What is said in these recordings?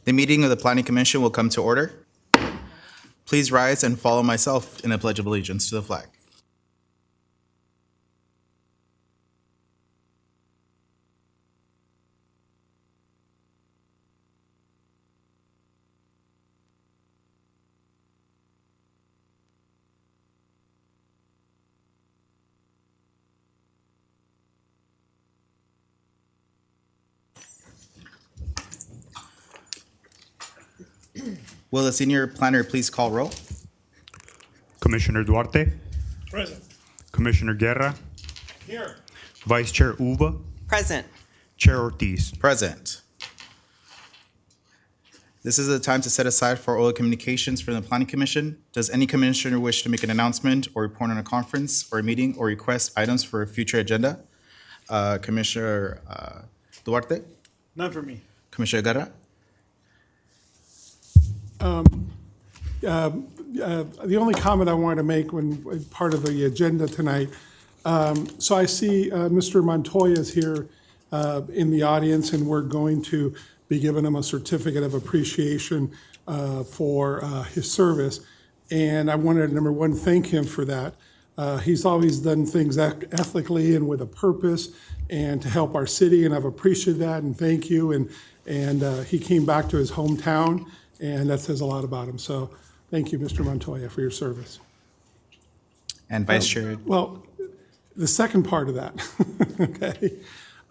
The meeting of the Planning Commission will come to order. Please rise and follow myself in the Pledge of Allegiance to the flag. Will the senior planner please call roll? Commissioner Duarte, Present. Commissioner Guerra, Here. Vice Chair Uva, Present. Chair Ortiz. Present. This is the time to set aside for oral communications from the Planning Commission. Does any commissioner wish to make an announcement or report on a conference or a meeting or request items for a future agenda? Commissioner Duarte? None for me. Commissioner Guerra? The only comment I wanted to make when part of the agenda tonight, so I see Mr. Montoya is here in the audience, and we're going to be giving him a certificate of appreciation for his service. And I wanted to, number one, thank him for that. He's always done things ethically and with a purpose and to help our city, and I've appreciated that, and thank you. And he came back to his hometown, and that says a lot about him. So thank you, Mr. Montoya, for your service. And Vice Chair? Well, the second part of that, okay.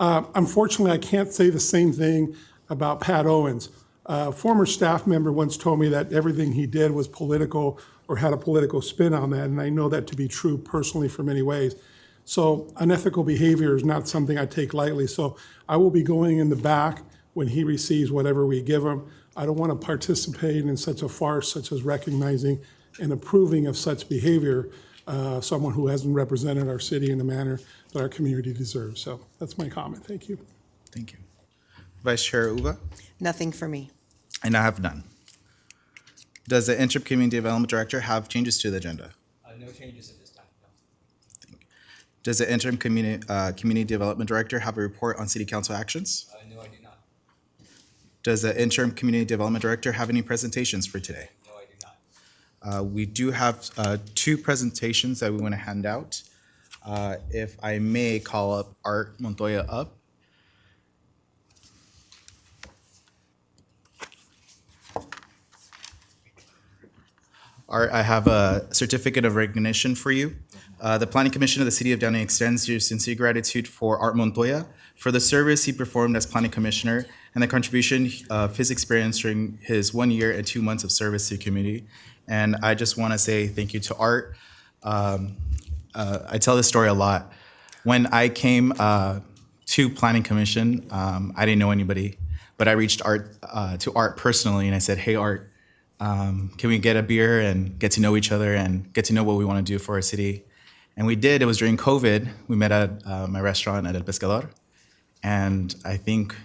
Unfortunately, I can't say the same thing about Pat Owens. A former staff member once told me that everything he did was political or had a political spin on that, and I know that to be true personally for many ways. So unethical behavior is not something I take lightly. So I will be going in the back when he receives whatever we give him. I don't want to participate in such a farce such as recognizing and approving of such behavior, someone who hasn't represented our city in the manner that our community deserves. So that's my comment. Thank you. Thank you. Vice Chair Uva? Nothing for me. And I have none. Does the interim community development director have changes to the agenda? No changes at this time, no. Does the interim community development director have a report on city council actions? No, I do not. Does the interim community development director have any presentations for today? No, I do not. We do have two presentations that we want to hand out. If I may call up Art Montoya up. Art, I have a certificate of recognition for you. The Planning Commission of the City of Downey extends your sincere gratitude for Art Montoya for the service he performed as Planning Commissioner and the contribution of his experience during his 1 year and 2 months of service to the community. And I just want to say thank you to Art. I tell this story a lot. When I came to Planning Commission, I didn't know anybody, but I reached to Art personally, and I said, "Hey, Art, can we get a beer and get to know each other and get to know what we want to do for our city?" And we did. It was during COVID. We met at my restaurant at El Pescador. And I think,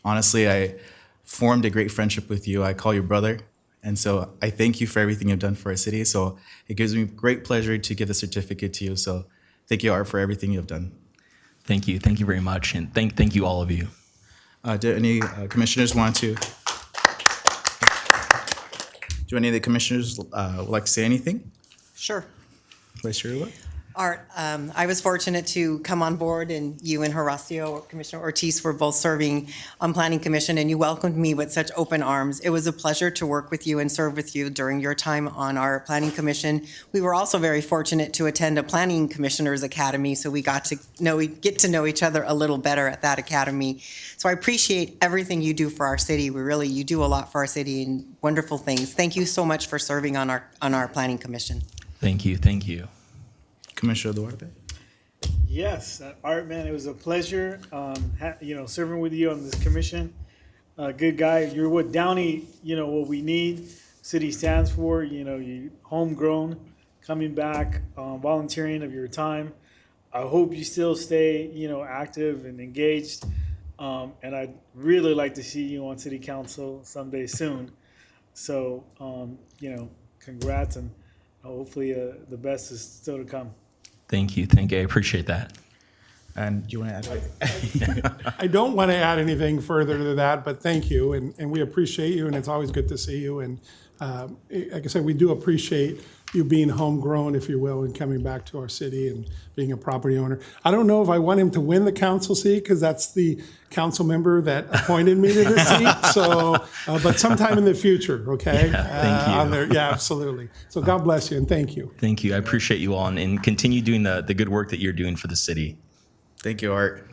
honestly, I formed a great friendship with you. I call you brother. And so I thank you for everything you've done for our city. So it gives me great pleasure to give the certificate to you. So thank you, Art, for everything you've done. Thank you. Thank you very much. And thank you, all of you. Do any commissioners want to? Do any of the commissioners would like to say anything? Sure. Vice Chair Uva? Art, I was fortunate to come on board, and you and Horacio, Commissioner Ortiz, were both serving on Planning Commission, and you welcomed me with such open arms. It was a pleasure to work with you and serve with you during your time on our Planning Commission. We were also very fortunate to attend a Planning Commissioners Academy, so we get to know each other a little better at that academy. So I appreciate everything you do for our city. You do a lot for our city and wonderful things. Thank you so much for serving on our Planning Commission. Thank you. Thank you. Commissioner Duarte? Yes, Art, man, it was a pleasure, serving with you on this commission. Good guy. You're what Downey, what we need. City stands for. You homegrown, coming back, volunteering of your time. I hope you still stay, active and engaged. And I'd really like to see you on City Council someday soon. So, congrats, and hopefully the best is still to come. Thank you. Thank you. I appreciate that. And you want to add? I don't want to add anything further to that, but thank you, and we appreciate you, and it's always good to see you. And like I said, we do appreciate you being homegrown, if you will, and coming back to our city and being a property owner. I don't know if I want him to win the council seat, because that's the council member that appointed me to this seat. So, but sometime in the future, okay? thank you. On there, yeah, absolutely. So God bless you, and thank you. Thank you. I appreciate you all, and continue doing the good work that you're doing for the city. Thank you, Art.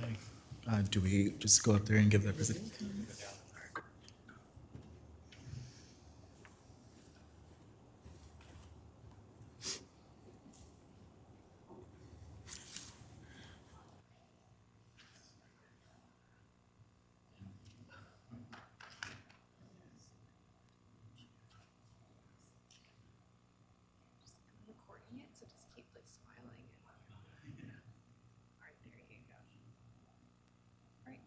Do we just go up there and give the presentation? recording it, so just keep like smiling. All right, there you go. All right.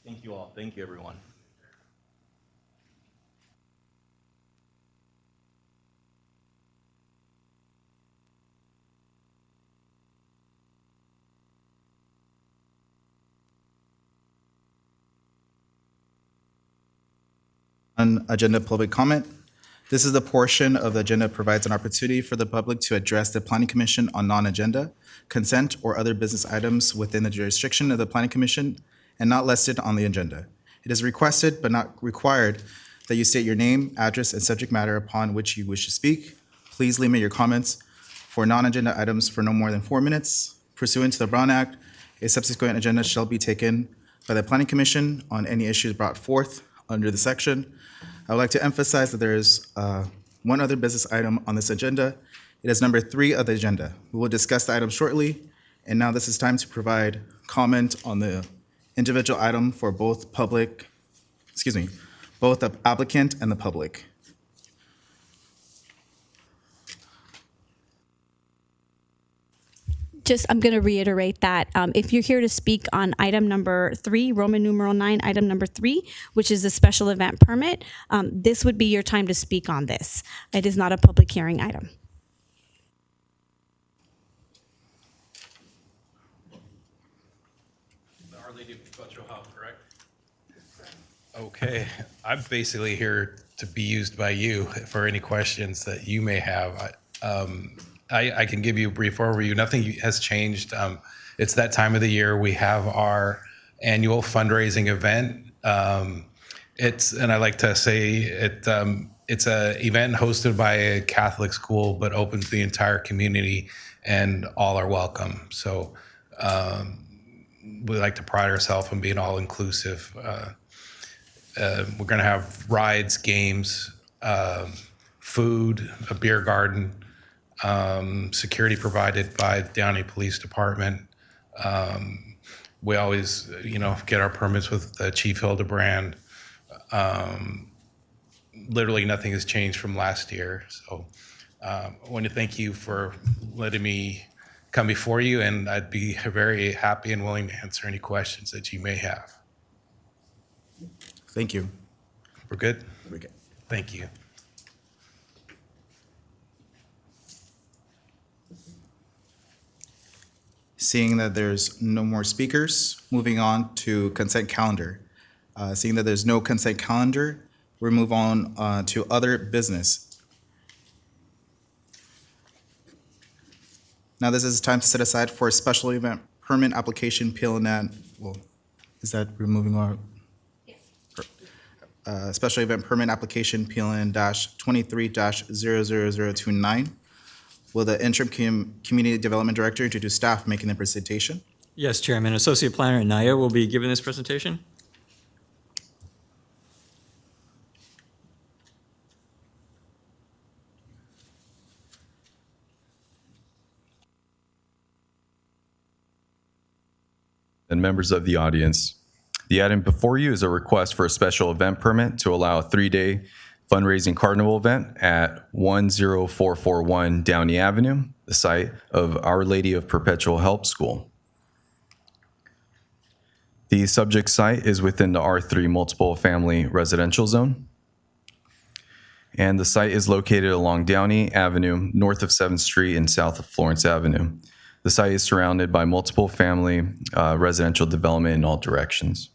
Thank you all. Thank you, everyone. On agenda public comment. This is the portion of the agenda that provides an opportunity for the public to address the Planning Commission on non-agenda, consent, or other business items within the jurisdiction of the Planning Commission and not listed on the agenda. It is requested but not required that you state your name, address, and subject matter upon which you wish to speak. Please limit your comments for non-agenda items for no more than 4 minutes. Pursuant to the Brown Act, a subsequent agenda shall be taken by the Planning Commission on any issues brought forth under the section. I would like to emphasize that there is one other business item on this agenda. It is number 3 of the agenda. We will discuss the item shortly, and now this is time to provide comment on the individual item for both both the applicant and the public. I'm going to reiterate that if you're here to speak on item number 3, Roman numeral 9, item number 3, which is a special event permit, this would be your time to speak on this. It is not a public hearing item. Our Lady of Perpetual Help, correct? Okay, I'm basically here to be used by you for any questions that you may have. I can give you a brief overview. Nothing has changed. It's that time of the year. We have our annual fundraising event. And I like to say it's an event hosted by a Catholic school, but open to the entire community, and all are welcome. So we like to pride ourselves on being all inclusive. We're going to have rides, games, food, a beer garden, security provided by the Downey Police Department. We always, get our permits with Chief Hildebrand. Literally nothing has changed from last year. So I want to thank you for letting me come before you, and I'd be very happy and willing to answer any questions that you may have. Thank you. We're good? We're good. Thank you. Seeing that there's no more speakers, moving on to consent calendar. Seeing that there's no consent calendar, we'll move on to other business. Now this is time to set aside for a special event permit application PLN. Well, is that removing our? Special event permit application PLN-23-00029. Will the interim community development director introduce staff making the presentation? Yes, Chairman. Associate Planner Naya will be giving this presentation. And members of the audience, the item before you is a request for a special event permit to allow a 3-day fundraising carnival event at 10441 Downey Avenue, the site of Our Lady of Perpetual Help School. The subject site is within the R3 multiple family residential zone. And the site is located along Downey Avenue, north of 7th Street and south of Florence Avenue. The site is surrounded by multiple family residential development in all directions.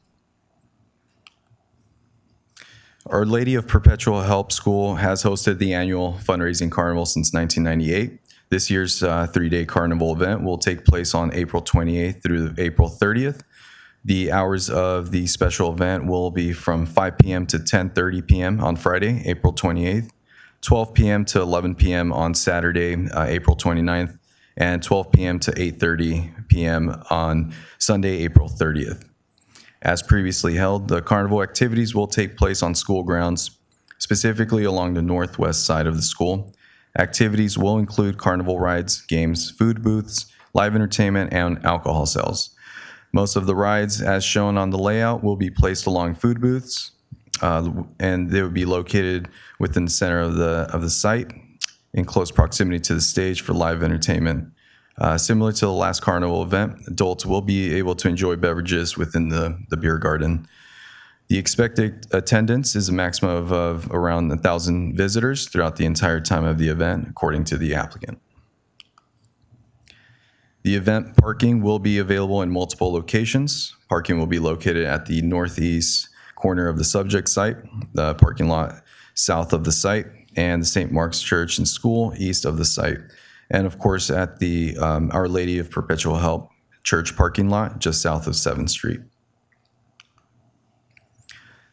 Our Lady of Perpetual Help School has hosted the annual fundraising carnival since 1998. This year's three-day carnival event will take place on April 28th through April 30th. The hours of the special event will be from 5 p.m. to 10:30 p.m. on Friday, April 28th, 12 p.m. to 11 p.m. on Saturday, April 29th, and 12 p.m. to 8:30 p.m. on Sunday, April 30th. As previously held, the carnival activities will take place on school grounds, specifically along the northwest side of the school. Activities will include carnival rides, games, food booths, live entertainment, and alcohol sales. Most of the rides, as shown on the layout, will be placed along food booths, and they will be located within the center of the site, in close proximity to the stage for live entertainment. Similar to the last carnival event, adults will be able to enjoy beverages within the beer garden. The expected attendance is a maximum of around 1,000 visitors throughout the entire time of the event, according to the applicant. The event parking will be available in multiple locations. Parking will be located at the northeast corner of the subject site, the parking lot south of the site, and the St. Mark's Church and School east of the site. And of course, at the Our Lady of Perpetual Help Church parking lot just south of 7th Street.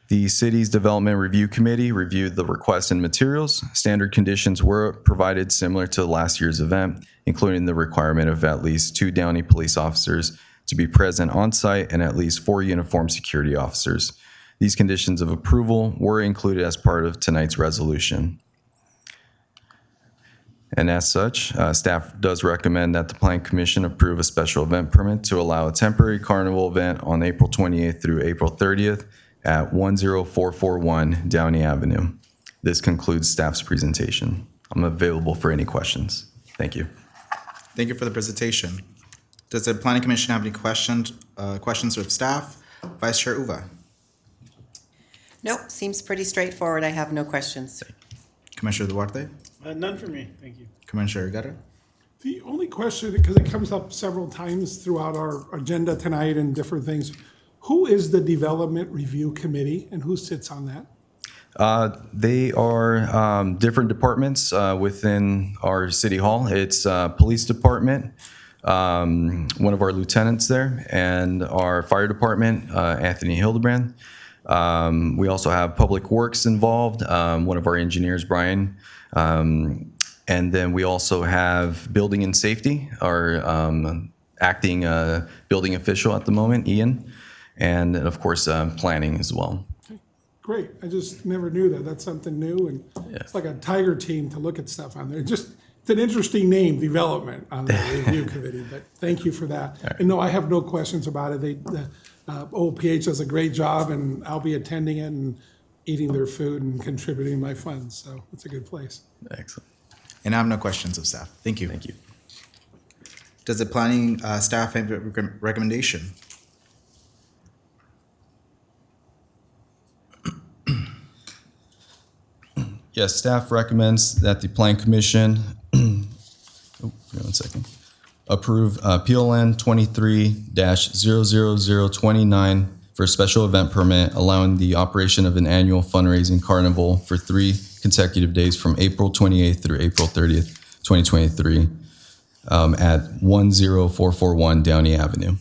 The city's Development Review Committee reviewed the requests and materials. Standard conditions were provided similar to last year's event, including the requirement of at least 2 Downey police officers to be present on site and at least 4 uniformed security officers. These conditions of approval were included as part of tonight's resolution. And as such, staff does recommend that the Planning Commission approve a special event permit to allow a temporary carnival event on April 28th through April 30th at 10441 Downey Avenue. This concludes staff's presentation. I'm available for any questions. Thank you. Thank you for the presentation. Does the Planning Commission have any questions of staff? Vice Chair Uva. Nope, seems pretty straightforward. I have no questions. Commissioner Duarte. None for me, thank you. Commissioner Guerra. The only question, because it comes up several times throughout our agenda tonight and different things, who is the Development Review Committee and who sits on that? They are different departments within our city hall. It's police department, one of our lieutenants there, and our fire department, Anthony Hildebrand. We also have public works involved, one of our engineers, Brian. And then we also have building and safety, our acting building official at the moment, Ian. And of course, planning as well. Great, I just never knew that. That's something new, and it's like a tiger team to look at stuff on there. It's an interesting name, Development, on the Review Committee, but thank you for that. Right. And no, I have no questions about it. The OPH does a great job, and I'll be attending it and eating their food and contributing my funds, so it's a good place. Excellent. And I have no questions of staff. Thank you. Thank you. Does the planning staff have a recommendation? Yes, staff recommends that the Plan Commission, approve PLN 23-00029 for a special event permit allowing the operation of an annual fundraising carnival for 3 consecutive days from April 28th through April 30th, 2023 at 10441 Downey Avenue.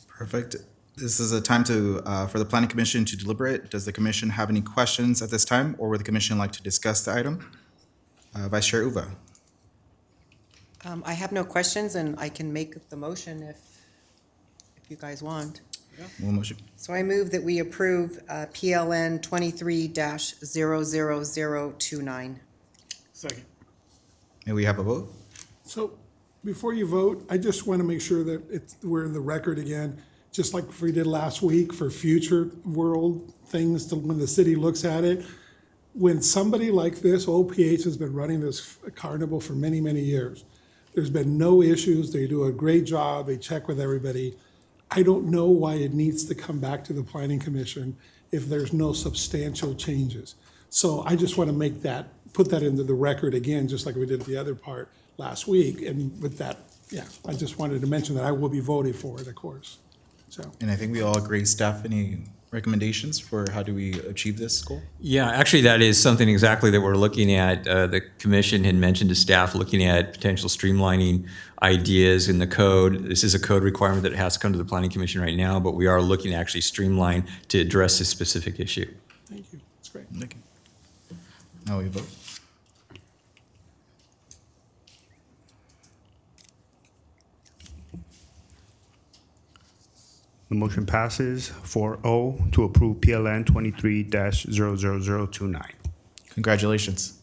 Perfect. This is a time for the Planning Commission to deliberate. Does the Commission have any questions at this time, or would the Commission like to discuss the item? Vice Chair Uva. I have no questions, and I can make the motion if you guys want. One motion. So I move that we approve PLN 23-00029. Second. May we have a vote? So before you vote, I just want to make sure that we're in the record again, just like we did last week for future world things to when the city looks at it. When somebody like this, OPH has been running this carnival for many, many years. There's been no issues. They do a great job. They check with everybody. I don't know why it needs to come back to the Planning Commission. if there's no substantial changes. So I just want to put that into the record again, just like we did the other part last week. And with that, yeah, I just wanted to mention that I will be voting for it, of course. So, And I think we all agree. Staff, any recommendations for how do we achieve this goal? Yeah, actually, that is something exactly that we're looking at. The commission had mentioned to staff looking at potential streamlining ideas in the code. This is a code requirement that has to come to the Planning Commission right now, but we are looking to actually streamline to address this specific issue. thank you. That's great. Okay. Now we vote. The motion passes 4-0 to approve PLN 23-00029. Congratulations.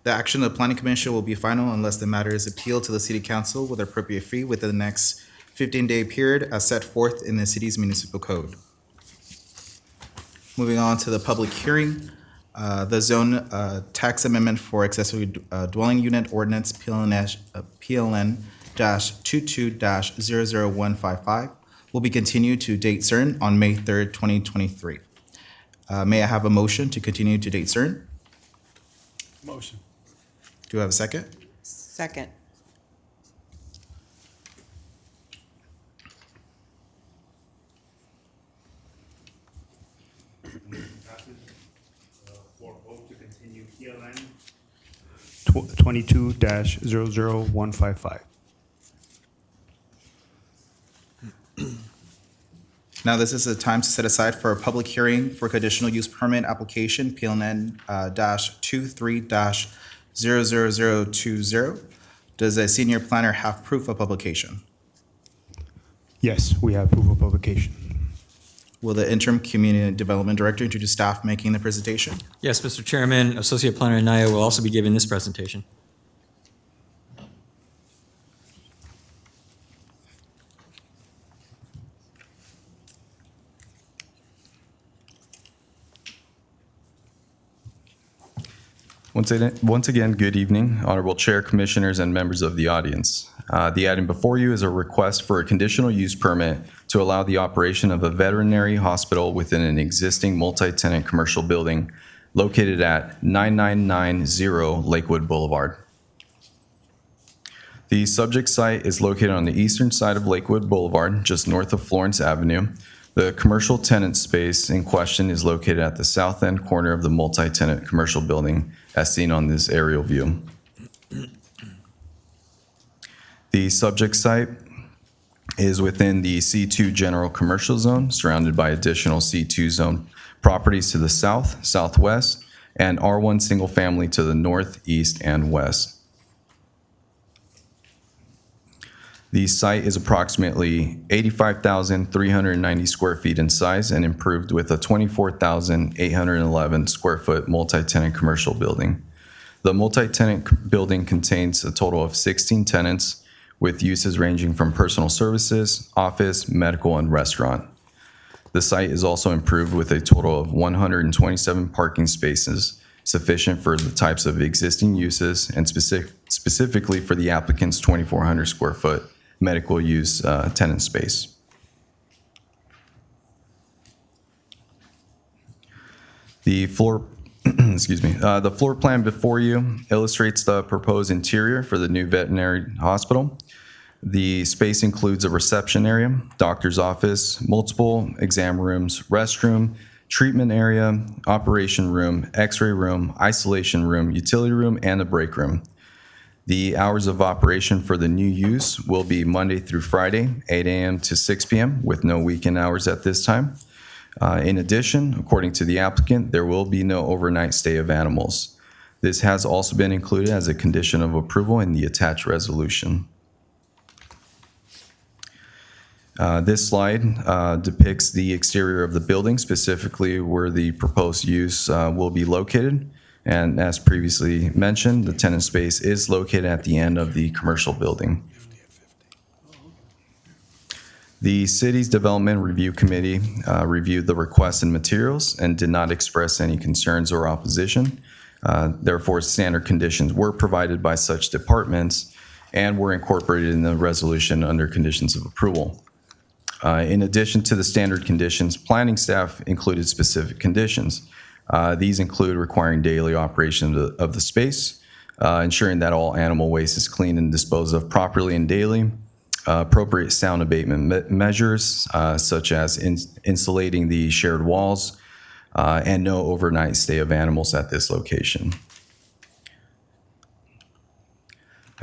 The action of the Planning Commission will be final unless the matter is appealed to the City Council with appropriate fee within the next 15-day period as set forth in the city's municipal code. Moving on to the public hearing, the zone tax amendment for accessory dwelling unit ordinance PLN-22-00155 will be continued to date certain on May 3rd, 2023. May I have a motion to continue to date certain? Motion. Do I have a second? Second. Passes 4-0 to continue PLN 22-00155. Now, this is the time to set aside for a public hearing for conditional use permit application, PLN-23-00020. Does a senior planner have proof of publication? Yes, we have proof of publication. Will the interim community development director introduce staff making the presentation? Yes, Mr. Chairman, Associate Planner Anaya will also be giving this presentation. Once again, good evening, Honorable Chair, Commissioners, and members of the audience. The item before you is a request for a conditional use permit to allow the operation of a veterinary hospital within an existing multi-tenant commercial building located at 9990 Lakewood Boulevard. The subject site is located on the eastern side of Lakewood Boulevard, just north of Florence Avenue. The commercial tenant space in question is located at the south end corner of the multi-tenant commercial building, as seen on this aerial view. The subject site is within the C2 General Commercial Zone, surrounded by additional C2 zone properties to the south, southwest, and R1 single family to the north, east, and west. The site is approximately 85,390 square feet in size and improved with a 24,811 square foot multi-tenant commercial building. The multi-tenant building contains a total of 16 tenants with uses ranging from personal services, office, medical, and restaurant. The site is also improved with a total of 127 parking spaces, sufficient for the types of existing uses and specifically for the applicant's 2,400 square foot medical use tenant space. The floor, the floor plan before you illustrates the proposed interior for the new veterinary hospital. The space includes a reception area, doctor's office, multiple exam rooms, restroom, treatment area, operation room, x-ray room, isolation room, utility room, and a break room. The hours of operation for the new use will be Monday through Friday, 8 a.m. to 6 p.m. with no weekend hours at this time. In addition, according to the applicant, there will be no overnight stay of animals. This has also been included as a condition of approval in the attached resolution. This slide depicts the exterior of the building, specifically where the proposed use will be located. And as previously mentioned, the tenant space is located at the end of the commercial building. The city's Development Review Committee reviewed the requests and materials and did not express any concerns or opposition. Therefore, standard conditions were provided by such departments and were incorporated in the resolution under conditions of approval. In addition to the standard conditions, planning staff included specific conditions. These include requiring daily operation of the space, ensuring that all animal waste is cleaned and disposed of properly and daily, appropriate sound abatement measures, such as insulating the shared walls, and no overnight stay of animals at this location.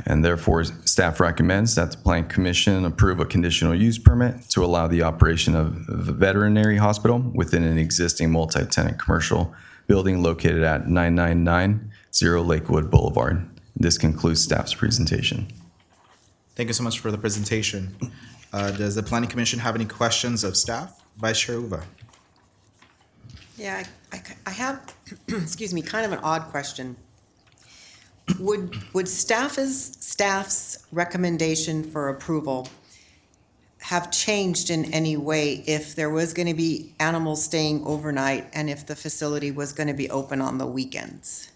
And therefore, staff recommends that the Planning Commission approve a conditional use permit to allow the operation of a veterinary hospital within an existing multi-tenant commercial building located at 9990 Lakewood Boulevard. This concludes staff's presentation. Thank you so much for the presentation. Does the Planning Commission have any questions of staff? Vice Chair Uva. Yeah, I have, excuse me, kind of an odd question. Would staff's recommendation for approval have changed in any way if there was going to be animals staying overnight and if the facility was going to be open on the weekends?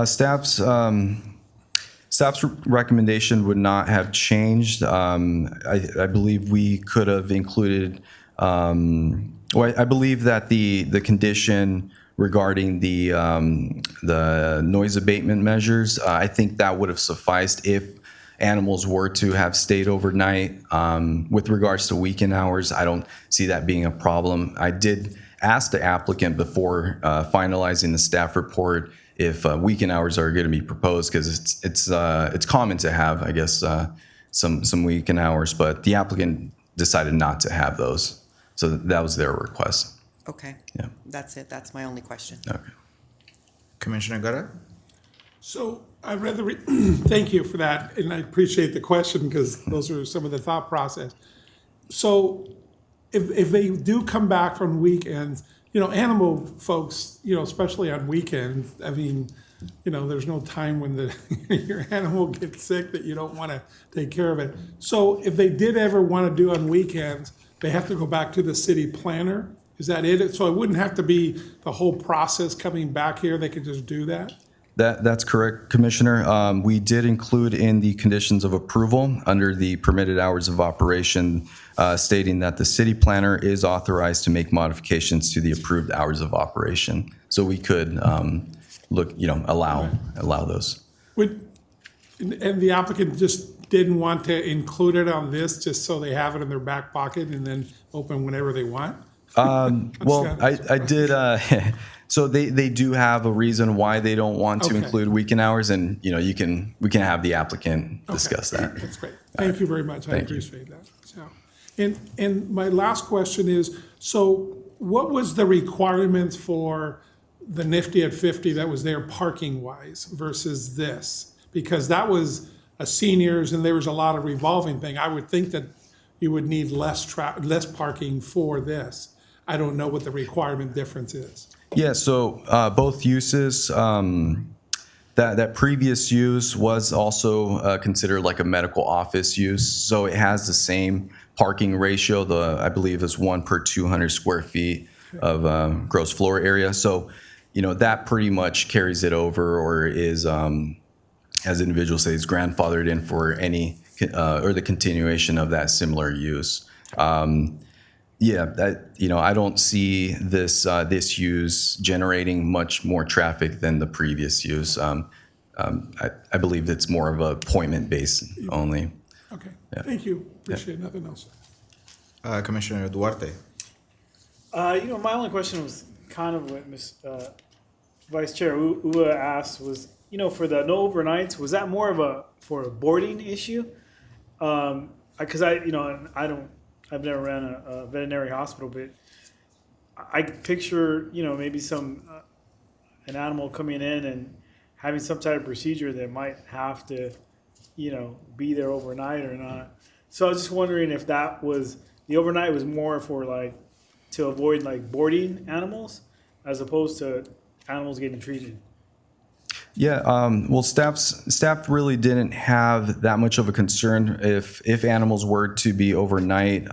Staff's recommendation would not have changed. I believe we could have included. I believe that the condition regarding the noise abatement measures, I think that would have sufficed if animals were to have stayed overnight. With regards to weekend hours, I don't see that being a problem. I did ask the applicant before finalizing the staff report if weekend hours are going to be proposed, because it's common to have, I guess, some weekend hours, but the applicant decided not to have those, so that was their request. Okay. Yeah. That's it. That's my only question. Okay. Commissioner Guerra? So I read the, thank you for that, and I appreciate the question because those are some of the thought process. So if they do come back from weekends, animal folks, especially on weekends, I mean, there's no time when your animal gets sick that you don't want to take care of it. So if they did ever want to do on weekends, they have to go back to the city planner. Is that it? So it wouldn't have to be the whole process coming back here. They could just do that? That's correct, Commissioner. We did include in the conditions of approval under the permitted hours of operation, stating that the city planner is authorized to make modifications to the approved hours of operation. So we could allow those. And the applicant just didn't want to include it on this just so they have it in their back pocket and then open whenever they want? Well, I did. So they do have a reason why they don't want to include weekend hours, and we can have the applicant discuss that. That's great. Thank you very much. I Thank you. appreciate that. So, and my last question is, so what was the requirements for the Nifty at 50 that was there parking wise versus this? Because that was a seniors and there was a lot of revolving thing. I would think that you would need less parking for this. I don't know what the requirement difference is. Yeah, so both uses, that previous use was also considered like a medical office use. So it has the same parking ratio, I believe is 1 per 200 square feet of gross floor area. So, that pretty much carries it over, or is, as individuals say, is grandfathered in for any, or the continuation of that similar use. I don't see this use generating much more traffic than the previous use. I believe it's more of a appointment based only. Okay, thank you. Appreciate it. Nothing else. Commissioner Duarte? My only question was kind of what Vice Chair Ua asked was, for the no overnights, was that more for a boarding issue? Because I've never ran a veterinary hospital, but I picture, maybe an animal coming in and having some type of procedure that might have to, be there overnight or not. So I was just wondering if the overnight was more for to avoid boarding animals as opposed to animals getting treated. Yeah, well, staff really didn't have that much of a concern if animals were to be overnight.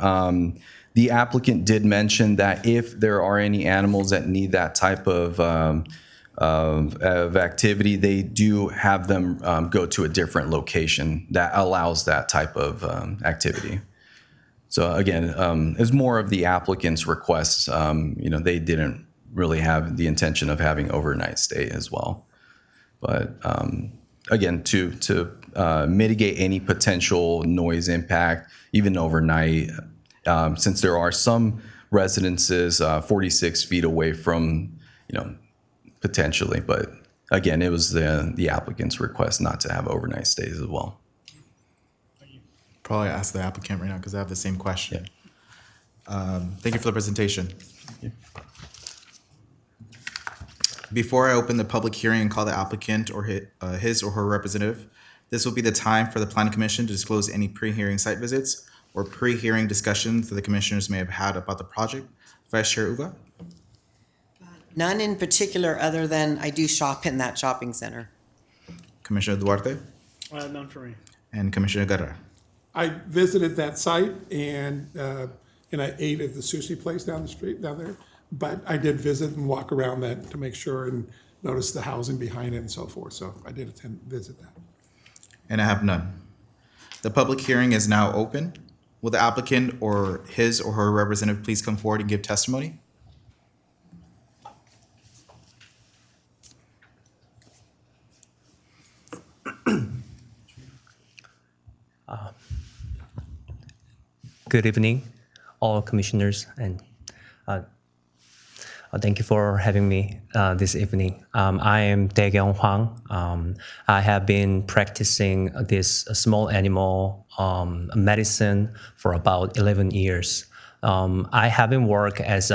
The applicant did mention that if there are any animals that need that type of activity, they do have them go to a different location that allows that type of activity. So again, it's more of the applicant's requests. They didn't really have the intention of having overnight stay as well. But again, to mitigate any potential noise impact, even overnight, since there are some residences 46 feet away from, potentially. But again, it was the applicant's request not to have overnight stays as well. Probably ask the applicant right now because I have the same question. Thank you for the presentation. Before I open the public hearing and call the applicant or his or her representative, this will be the time for the Planning Commission to disclose any pre-hearing site visits or pre-hearing discussions that the commissioners may have had about the project. Vice Chair Uva? None in particular, other than I do shop in that shopping center. Commissioner Duarte? None for me. And Commissioner Guerra? I visited that site and I ate at the sushi place down the street down there. But I did visit and walk around that to make sure and notice the housing behind it and so forth. So I did visit that. And I have none. The public hearing is now open. Will the applicant or his or her representative please come forward and give testimony? Good evening, all commissioners, and thank you for having me this evening. I am Dae-Kyung Hwang. I have been practicing this small animal medicine for about 11 years. I haven't worked as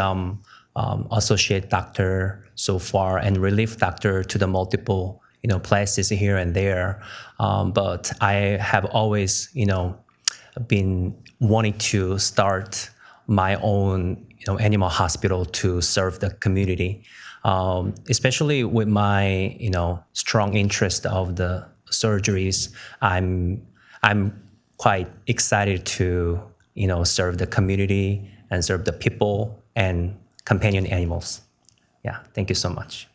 associate doctor so far and relief doctor to the multiple places here and there, but I have always been wanting to start my own animal hospital to serve the community, especially with my strong interest of the surgeries. I'm quite excited to serve the community and serve the people and companion animals. Yeah, thank you so much.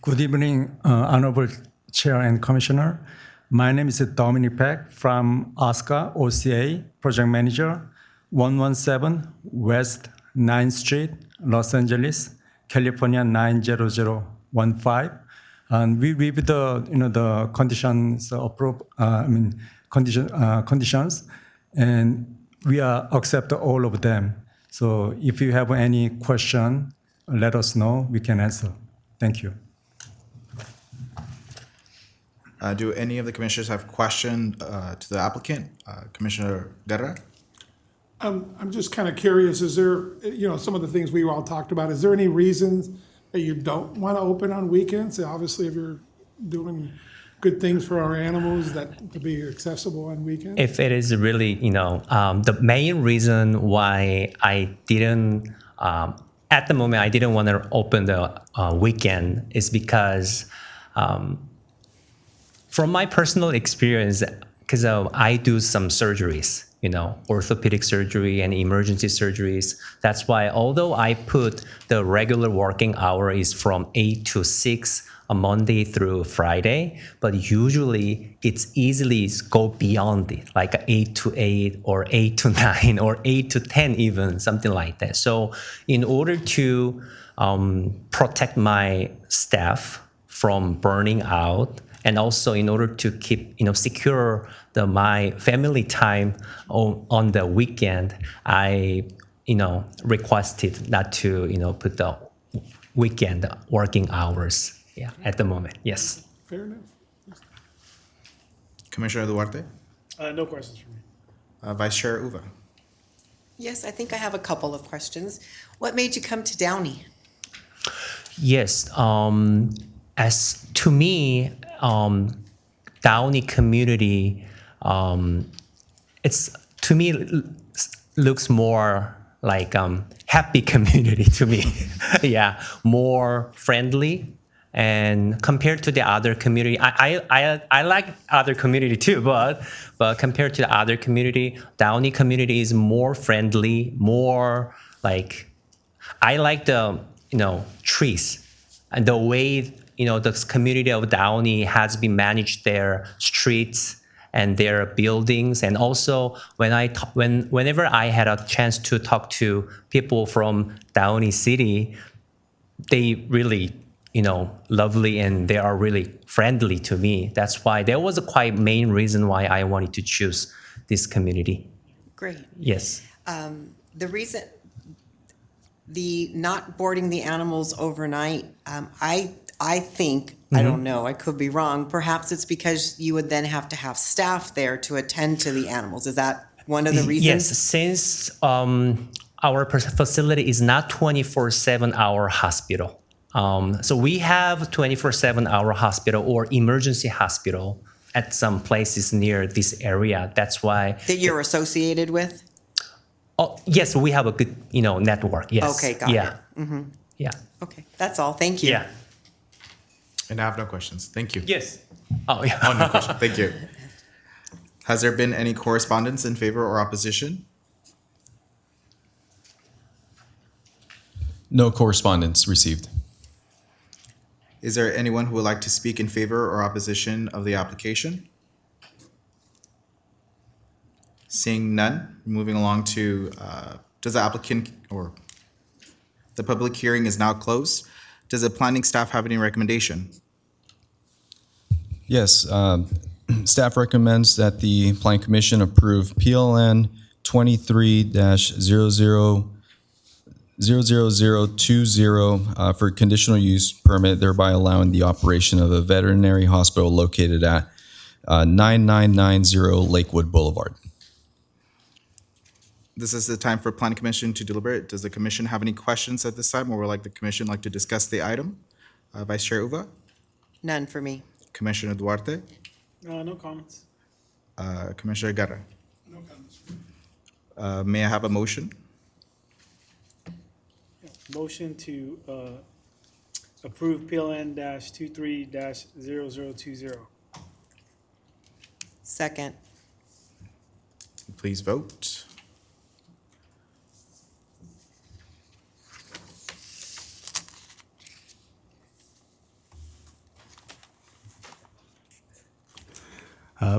Good evening, Honorable Chair and Commissioner. My name is Downey from OCA, Project Manager, 117 West 9th Street, Los Angeles, California 90015. And we with the conditions conditions, and we accept all of them. So if you have any question, let us know. We can answer. Thank you. Do any of the commissioners have questions to the applicant? Commissioner Guerra? I'm just kind of curious, is there, some of the things we all talked about, is there any reasons that you don't want to open on weekends? Obviously, if you're doing good things for our animals, that to be accessible on weekends? If it is really, the main reason why I didn't, at the moment, I didn't want to open the weekend is because from my personal experience, because I do some surgeries, orthopedic surgery and emergency surgeries. That's why although I put the regular working hour is from 8 to 6 on Monday through Friday, but usually it's easily go beyond it, like 8 to 8 or 8 to 9 or 8 to 10 even, something like that. So in order to protect my staff from burning out, and also in order to keep, secure my family time on the weekend, I, requested not to, put the weekend working hours. Yeah, at the moment, yes. Fair enough. Commissioner Duarte? No questions for me. Vice Chair Uva? Yes, I think I have a couple of questions. What made you come to Downey? Yes, as to me, Downey community, it's to me looks more like happy community to me. Yeah, more friendly, and compared to the other community, I like other community too, but compared to the other community, Downey community is more friendly, more like I like the trees and the way. The community of Downey has been managed their streets and their buildings. And also whenever I had a chance to talk to people from Downey City, they really, lovely, and they are really friendly to me. That's why there was a quite main reason why I wanted to choose this community. Great. Yes. The reason, the not boarding the animals overnight, I think, I don't know, I could be wrong, perhaps it's because you would then have to have staff there to attend to the animals. Is that one of the reasons? Yes, since our facility is not 24/7 hour hospital. So we have 24/7 hour hospital or emergency hospital at some places near this area. That's why. That you're associated with? Oh, yes, we have a good, network. Yes. Okay, got yeah. it. Mm-hmm. Yeah. Okay, that's all. Thank you. Yeah. And I have no questions. Thank you. Yes. Oh, yeah. Oh, no question. Thank you. Has there been any correspondence in favor or opposition? No correspondence received. Is there anyone who would like to speak in favor or opposition of the application? Seeing none, moving along to, does the applicant, or the public hearing is now closed. Does the planning staff have any recommendation? Yes, staff recommends that the Planning Commission approve PLN 23-00020 for conditional use permit, thereby allowing the operation of a veterinary hospital located at 9990 Lakewood Boulevard. This is the time for Planning Commission to deliberate. Does the commission have any questions at this time, or would like the commission like to discuss the item? Vice Chair Uva, None for me. Commissioner Duarte, No comments. Commissioner Guerra. No comments. May I have a motion? Motion to approve PLN -23-0020. Second. Please vote.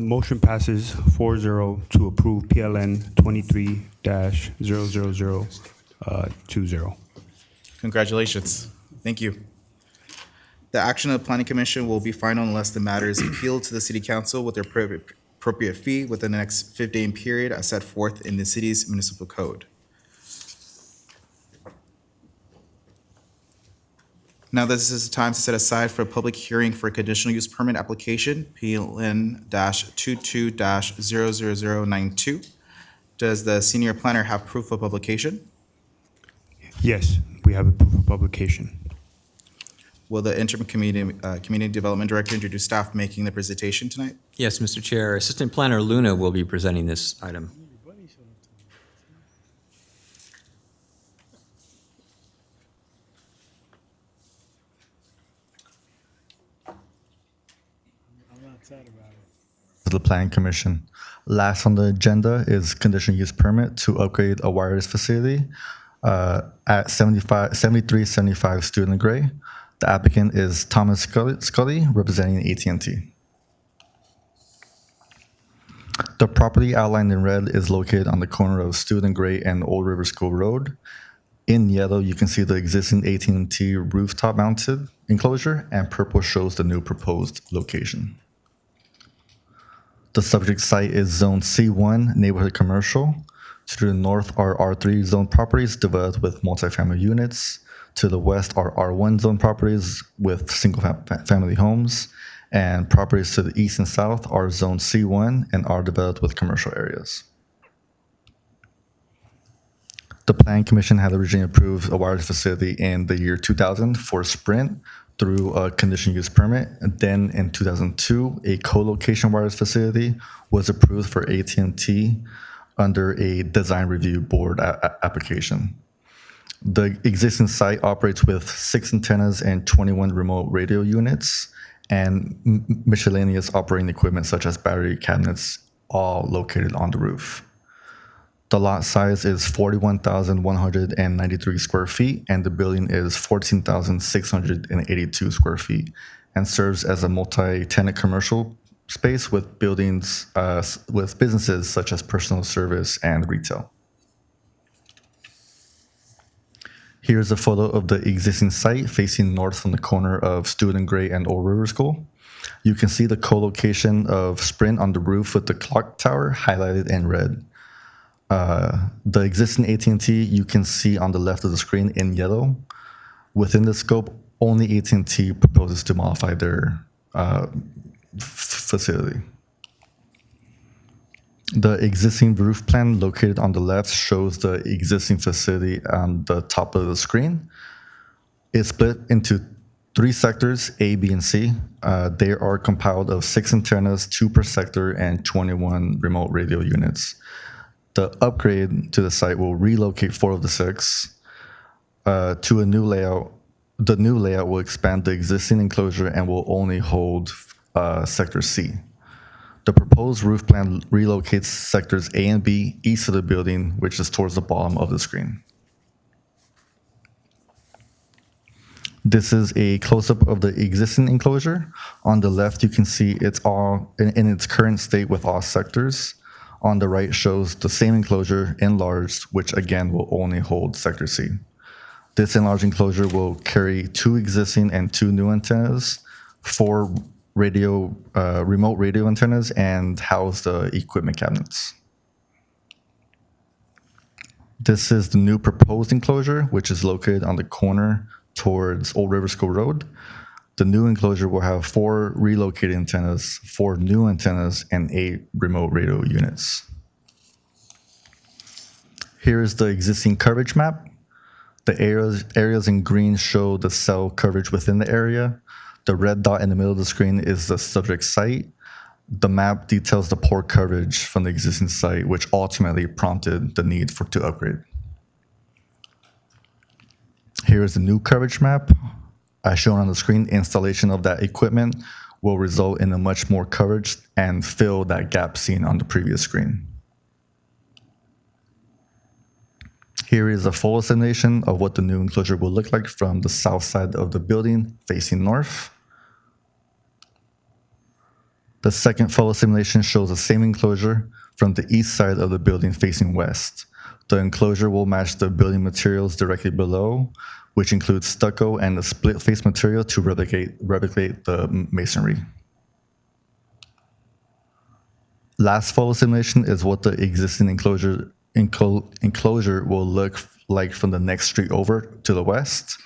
Motion passes 4-0 to approve PLN 23-00020. Congratulations. Thank you. The action of the Planning Commission will be final unless the matter is appealed to the City Council with their appropriate fee within the next 15 period as set forth in the city's municipal code. Now, this is the time to set aside for a public hearing for a conditional use permit application, PLN-22-00092. Does the senior planner have proof of publication? Yes, we have a proof of publication. Will the interim community development director introduce staff making the presentation tonight? Yes, Mr. Chair. Assistant Planner Luna will be presenting this item. I'm not sad about it. To the Planning Commission. Last on the agenda is conditional use permit to upgrade a wireless facility at 7375 Student Gray. The applicant is Thomas Scully representing AT&T. The property outlined in red is located on the corner of Student Gray and Old River School Road. In yellow, you can see the existing AT&T rooftop mounted enclosure, and purple shows the new proposed location. The subject site is Zone C1, Neighborhood Commercial. To the north are R3 zone properties developed with multifamily units. To the west are R1 zone properties with single-family homes. And properties to the east and south are Zone C1 and are developed with commercial areas. The Planning Commission had originally approved a wireless facility in the year 2000 for Sprint through a conditional use permit. And then in 2002, a co-location wireless facility was approved for AT&T under a design review board application. The existing site operates with 6 antennas and 21 remote radio units and miscellaneous operating equipment such as battery cabinets, all located on the roof. The lot size is 41,193 square feet, and the building is 14,682 square feet, and serves as a multi-tenant commercial space with buildings with businesses such as personal service and retail. Here's a photo of the existing site facing north from the corner of Student Gray and Old River School. You can see the co-location of Sprint on the roof with the clock tower highlighted in red. The existing AT&T you can see on the left of the screen in yellow. Within the scope, only AT&T proposes to modify their facility. The existing roof plan located on the left shows the existing facility on the top of the screen. It's split into 3 sectors, A, B, and C. They are compiled of 6 antennas, 2 per sector, and 21 remote radio units. The upgrade to the site will relocate 4 of the 6 to a new layout. The new layout will expand the existing enclosure and will only hold Sector C. The proposed roof plan relocates sectors A and B east of the building, which is towards the bottom of the screen. This is a close-up of the existing enclosure. On the left, you can see it's all in its current state with all sectors. On the right shows the same enclosure enlarged, which again will only hold Sector C. This enlarged enclosure will carry 2 existing and 2 new antennas, 4 remote radio antennas, and house the equipment cabinets. This is the new proposed enclosure, which is located on the corner towards Old River School Road. The new enclosure will have 4 relocated antennas, 4 new antennas, and 8 remote radio units. Here is the existing coverage map. The areas in green show the cell coverage within the area. The red dot in the middle of the screen is the subject site. The map details the poor coverage from the existing site, which ultimately prompted the need to upgrade. Here is the new coverage map. As shown on the screen, installation of that equipment will result in a much more coverage and fill that gap seen on the previous screen. Here is a full simulation of what the new enclosure will look like from the south side of the building facing north. The second photo simulation shows the same enclosure from the east side of the building facing west. The enclosure will match the building materials directly below, which includes stucco and the split face material to replicate the masonry. Last photo simulation is what the existing enclosure will look like from the next street over to the west.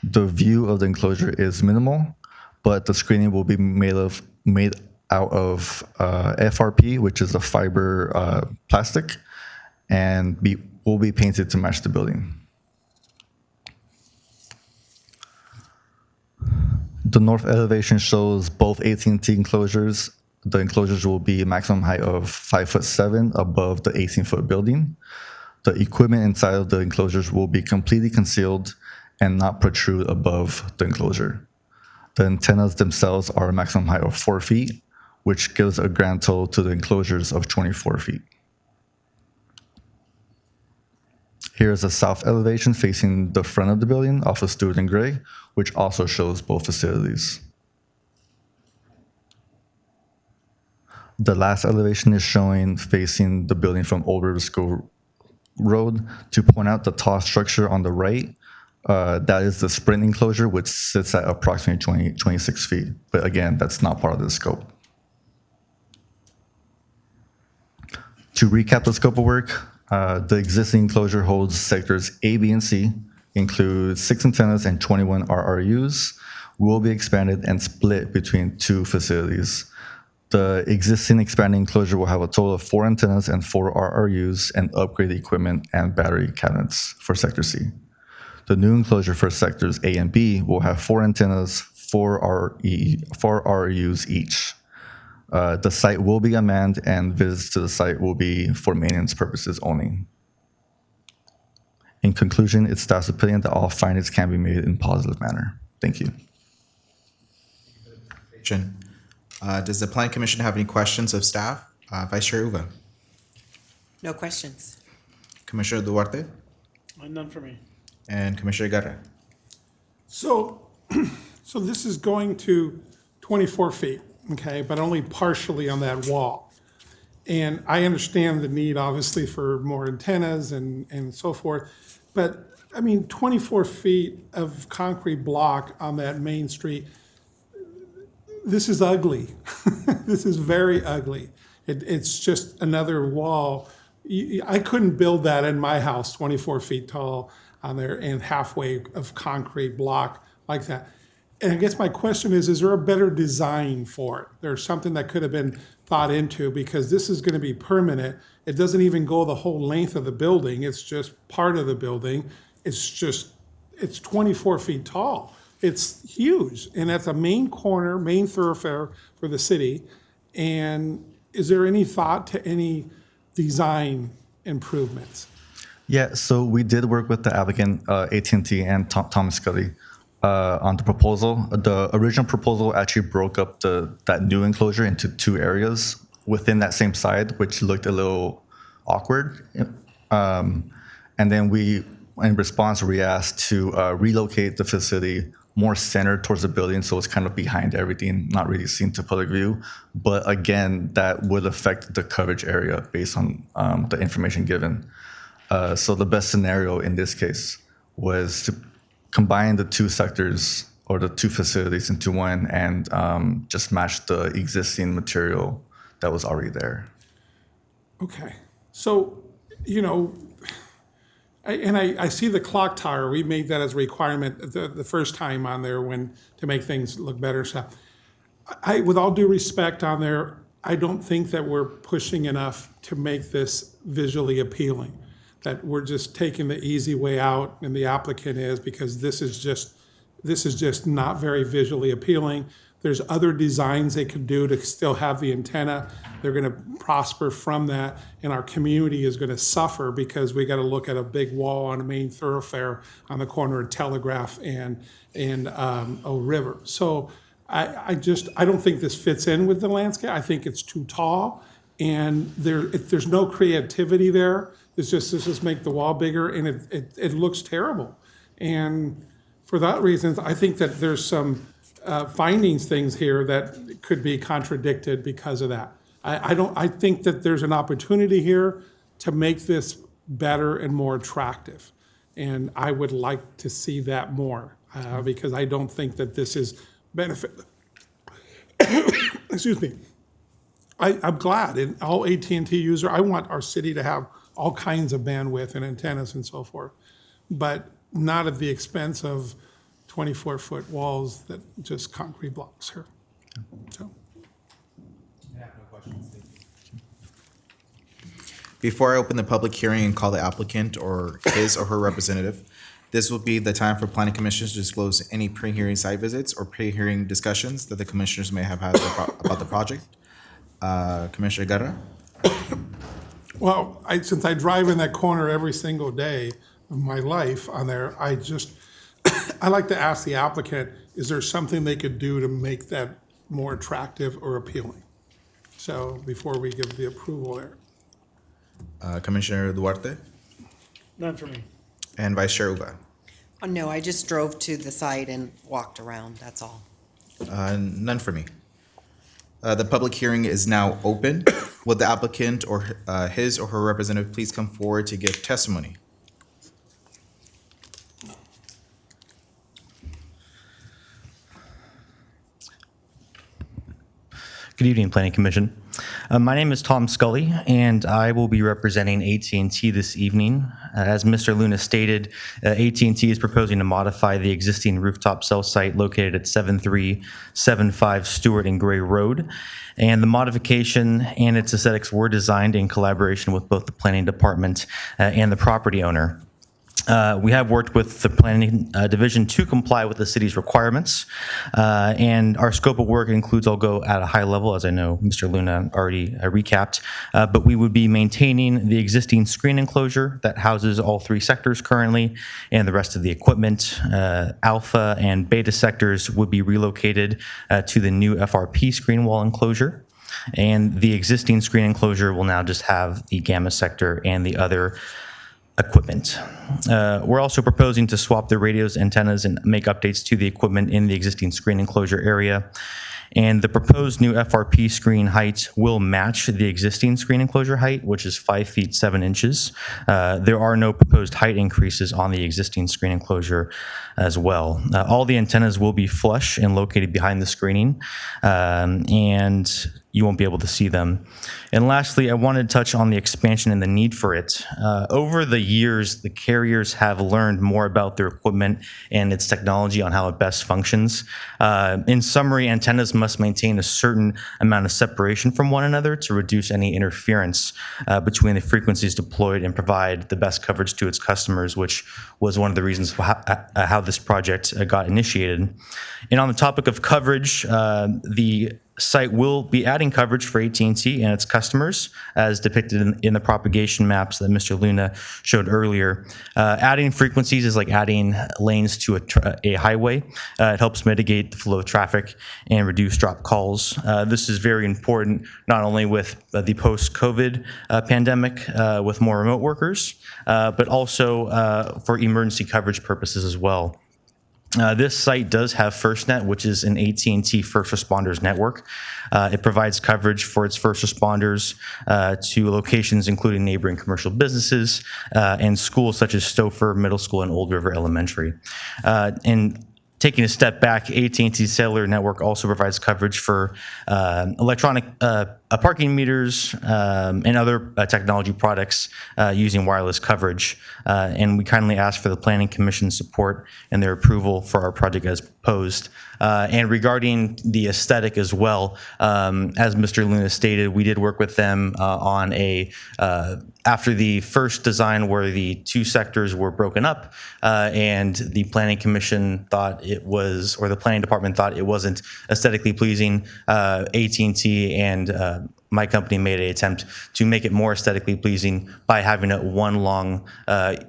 The view of the enclosure is minimal, but the screening will be made out of FRP, which is a fiber plastic, and will be painted to match the building. The north elevation shows both AT&T enclosures. The enclosures will be a maximum height of 5'7" above the 18-foot building. The equipment inside of the enclosures will be completely concealed and not protrude above the enclosure. The antennas themselves are a maximum height of 4 feet, which gives a grand total to the enclosures of 24 feet. Here's a south elevation facing the front of the building off of Stewart and Gray, which also shows both facilities. The last elevation is showing facing the building from Old River School Road to point out the tall structure on the right. That is the Sprint enclosure, which sits at approximately 26 feet. But again, that's not part of the scope. To recap the scope of work, the existing enclosure holds sectors A, B, and C, includes 6 antennas and 21 RRUs, will be expanded and split between 2 facilities. The existing expanding enclosure will have a total of 4 antennas and 4 RRUs and upgrade equipment and battery cabinets for Sector C. The new enclosure for sectors A and B will have 4 antennas, 4 RRUs each. The site will be unmanned and visits to the site will be for maintenance purposes only. In conclusion, it's staff's opinion that all findings can be made in a positive manner. Thank you. Does the Planning Commission have any questions of staff? Vice Chair Uva. No questions. Commissioner Duarte None for me. and Commissioner Guerra. So this is going to 24 feet. okay, but only partially on that wall. And I understand the need, obviously, for more antennas and so forth. But, I mean, 24 feet of concrete block on that main street, this is ugly. This is very ugly. It's just another wall. I couldn't build that in my house, 24 feet tall on there and halfway of concrete block like that. And I guess my question is there a better design for it? There's something that could have been thought into, because this is going to be permanent. It doesn't even go the whole length of the building. It's just part of the building. It's 24 feet tall. It's huge. And that's a main corner, main thoroughfare for the city. And is there any thought to any design improvements? Yeah, so we did work with the applicant, AT&T and Thomas Scully, on the proposal. The original proposal actually broke up that new enclosure into two areas within that same side, which looked a little awkward. And then we, in response, we asked to relocate the facility more centered towards the building, so it's kind of behind everything, not really seen to public view. But again, that would affect the coverage area based on the information given. So the best scenario in this case was to combine the two sectors or the two facilities into one and just match the existing material that was already there. Okay. So, you know, I see the clock tower. We made that as a requirement the first time on there to make things look better. So with all due respect on there, I don't think that we're pushing enough to make this visually appealing, that we're just taking the easy way out, and the applicant is, because this is just not very visually appealing. There's other designs they could do to still have the antenna. They're going to prosper from that, and our community is going to suffer because we got to look at a big wall on a main thoroughfare on the corner of Telegraph and Old River. So I don't think this fits in with the landscape. I think it's too tall, and there's no creativity there. Let's just make the wall bigger, and it looks terrible. And for that reason, I think that there's some things here that could be contradicted because of that. I think that there's an opportunity here to make this better and more attractive. And I would like to see that more because I don't think that this is benefit. Excuse me. I'm glad, and all AT&T user, I want our city to have all kinds of bandwidth and antennas and so forth, but not at the expense of 24-foot walls that just concrete blocks here. So. Before I open the public hearing and call the applicant or his or her representative, this will be the time for planning commissioners to disclose any pre-hearing site visits or pre-hearing discussions that the commissioners may have had about the project. Commissioner Guerra? Well, since I drive in that corner every single day of my life on there, I like to ask the applicant, is there something they could do to make that more attractive or appealing? So before we give the approval there. Commissioner Duarte? None for me. And Vice Chair Uba? Oh, no, I just drove to the site and walked around, that's all. None for me. The public hearing is now open. Would the applicant or his or her representative please come forward to give testimony? Good evening, Planning Commission. My name is Tom Scully, and I will be representing AT&T this evening. As Mr. Luna stated, AT&T is proposing to modify the existing rooftop cell site located at 7375 Stewart and Gray Road. And the modification and its aesthetics were designed in collaboration with both the planning department and the property owner. We have worked with the planning division to comply with the city's requirements, and our scope of work includes, I'll go at a high level, as I know Mr. Luna already recapped, but we would be maintaining the existing screen enclosure that houses all three sectors currently, and the rest of the equipment. Alpha and beta sectors would be relocated to the new FRP screen wall enclosure, and the existing screen enclosure will now just have the gamma sector and the other equipment. We're also proposing to swap the radios, antennas, and make updates to the equipment in the existing screen enclosure area. And the proposed new FRP screen height will match the existing screen enclosure height, which is 5 feet 7 inches. There are no proposed height increases on the existing screen enclosure as well. All the antennas will be flush and located behind the screening, and you won't be able to see them. And lastly, I wanted to touch on the expansion and the need for it. Over the years, the carriers have learned more about their equipment and its technology on how it best functions. In summary, antennas must maintain a certain amount of separation from one another to reduce any interference between the frequencies deployed and provide the best coverage to its customers, which was one of the reasons how this project got initiated. And on the topic of coverage, the site will be adding coverage for AT&T and its customers, as depicted in the propagation maps that Mr. Luna showed earlier. Adding frequencies is like adding lanes to a highway. It helps mitigate the flow of traffic and reduce drop calls. This is very important, not only with the post-COVID pandemic with more remote workers, but also for emergency coverage purposes as well. This site does have FirstNet, which is an AT&T first responders network. It provides coverage for its first responders to locations including neighboring commercial businesses and schools such as Stouffer Middle School and Old River Elementary. And taking a step back, AT&T cellular network also provides coverage for electronic parking meters and other technology products using wireless coverage. And we kindly ask for the Planning Commission's support and their approval for our project as proposed. And regarding the aesthetic as well, as Mr. Luna stated, we did work with them on after the first design where the two sectors were broken up and the Planning Commission thought it was, or the Planning Department thought it wasn't aesthetically pleasing, AT&T and my company made an attempt to make it more aesthetically pleasing by having it one long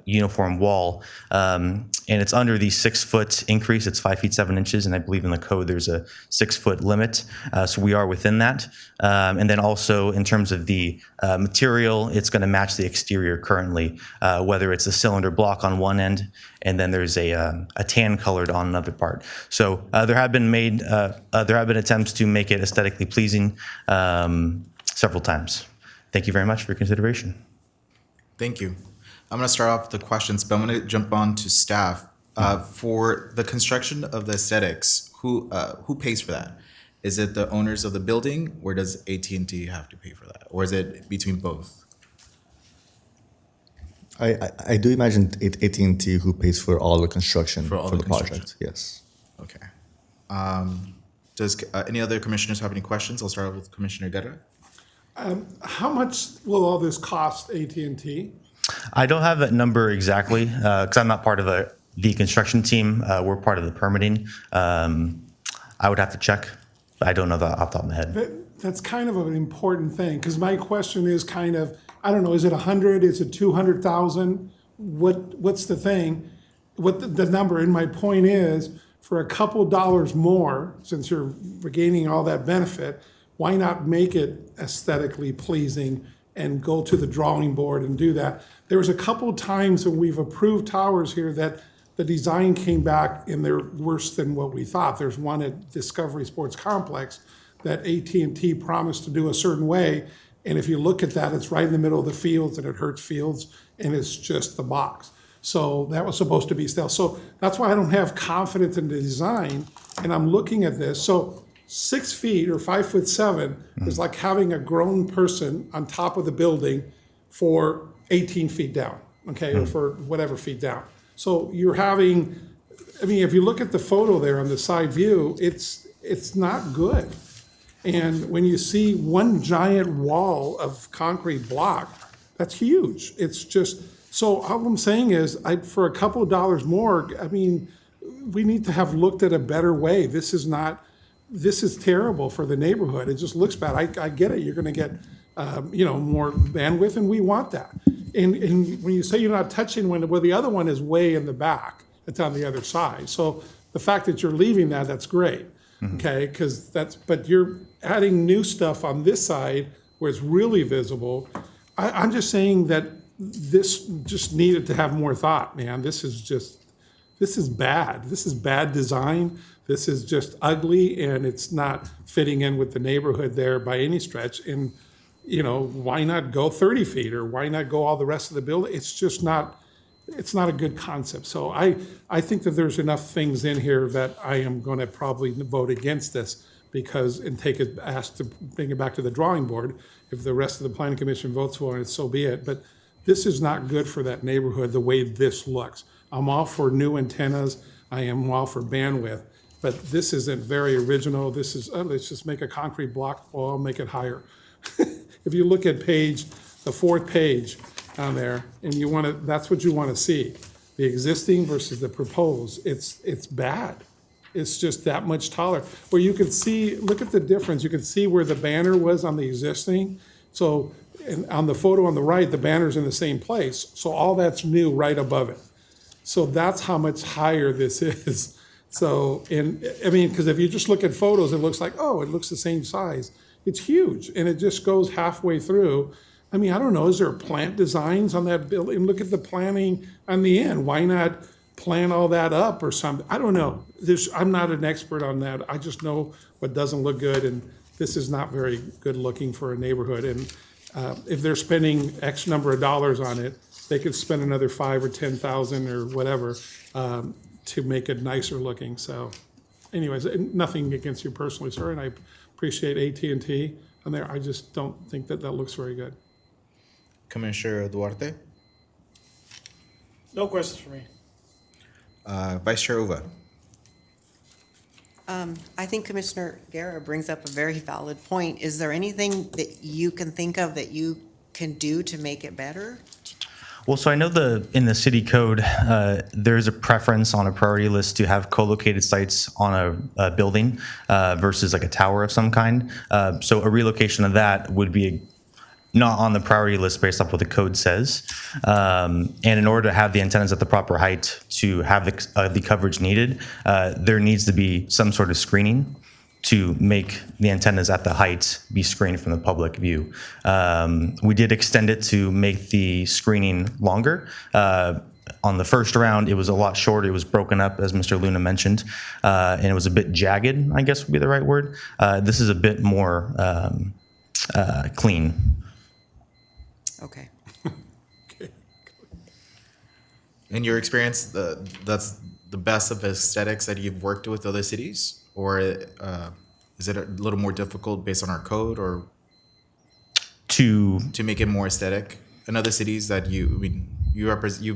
uniform wall. And it's under the 6 foot increase. It's 5 feet 7 inches. And I believe in the code, there's a 6 foot limit. So we are within that. And then also in terms of the material, it's going to match the exterior currently, whether it's a cylinder block on one end, and then there's a tan colored on another part. So there have been attempts to make it aesthetically pleasing several times. Thank you very much for your consideration. Thank you. I'm going to start off with the questions, but I'm going to jump on to staff. For the construction of the aesthetics, who pays for that? Is it the owners of the building, or does AT&T have to pay for that? Or is it between both? I do imagine AT&T who pays for all the construction For all for the the construction. project. Yes. Okay. Does any other commissioners have any questions? I'll start with Commissioner Guerra. How much will all this cost AT&T? I don't have that number exactly because I'm not part of the construction team. We're part of the permitting. I would have to check. I don't know that off the top of my head. That's kind of an important thing, because my question is kind of, I don't know, is it 100, is it 200,000? What's the thing? What the number, and my point is, for a couple dollars more, since you're regaining all that benefit, why not make it aesthetically pleasing and go to the drawing board and do that? There was a couple times when we've approved towers here that the design came back and they're worse than what we thought. There's one at Discovery Sports Complex that AT&T promised to do a certain way, and if you look at that, it's right in the middle of the fields and it hurts fields, and it's just the box. So that was supposed to be still. So that's why I don't have confidence in the design, and I'm looking at this. So 6 feet or 5'7" is like having a grown person on top of the building for 18 feet down, okay, or for whatever feet down. So you're having, I mean, if you look at the photo there on the side view, it's not good. And when you see one giant wall of concrete block, that's huge. It's just, so all I'm saying is, for a couple of dollars more, I mean, we need to have looked at a better way. This is terrible for the neighborhood. It just looks bad. I get it. You're going to get, more bandwidth, and we want that. And when you say you're not touching one, well, the other one is way in the back. It's on the other side. So the fact that you're leaving that, that's great. Okay, but you're adding new stuff on this side where it's really visible. I'm just saying that this just needed to have more thought, man. This is this is bad. This is bad design. This is just ugly, and it's not fitting in with the neighborhood there by any stretch. And, you know, why not go 30 feet, or why not go all the rest of the building? It's just not, it's not a good concept. So I think that there's enough things in here that I am going to probably vote against this, because, and ask to bring it back to the drawing board. If the rest of the planning commission votes for it, so be it. But this is not good for that neighborhood the way this looks. I'm all for new antennas. I am all for bandwidth. But this isn't very original. This is, let's just make a concrete block wall, make it higher. If you look at the fourth page on there, and you want to, that's what you want to see. The existing versus the proposed, it's bad. It's just that much taller. Where you can see, look at the difference. You can see where the banner was on the existing. So and on the photo on the right, the banner's in the same place. So all that's new right above it. So that's how much higher this is. So, and I mean, because if you just look at photos, it looks like, oh, it looks the same size. It's huge, and it just goes halfway through. I mean, I don't know, is there plant designs on that building? Look at the planning on the end. Why not plan all that up or something? I don't know. I'm not an expert on that. I just know what doesn't look good, and this is not very good looking for a neighborhood. And if they're spending X number of dollars on it, they could spend another 5 or 10,000 or whatever to make it nicer looking. So anyways, nothing against you personally, sir, and I appreciate AT&T on there. I just don't think that looks very good. Commissioner Duarte. No questions for me. Vice Chair Uva. I think Commissioner Guerra brings up a very valid point. Is there anything that you can think of that you can do to make it better? Well, so I know in the city code, there's a preference on a priority list to have co-located sites on a building versus like a tower of some kind. So a relocation of that would be not on the priority list based off what the code says. And in order to have the antennas at the proper height to have the coverage needed, there needs to be some sort of screening to make the antennas at the height be screened from the public view. We did extend it to make the screening longer. On the first round, it was a lot shorter. It was broken up, as Mr. Luna mentioned, and it was a bit jagged, I guess would be the right word. This is a bit more clean. Okay. In your experience, that's the best of aesthetics that you've worked with other cities? Or is it a little more difficult based on our code, or to make it more aesthetic? In other cities that you've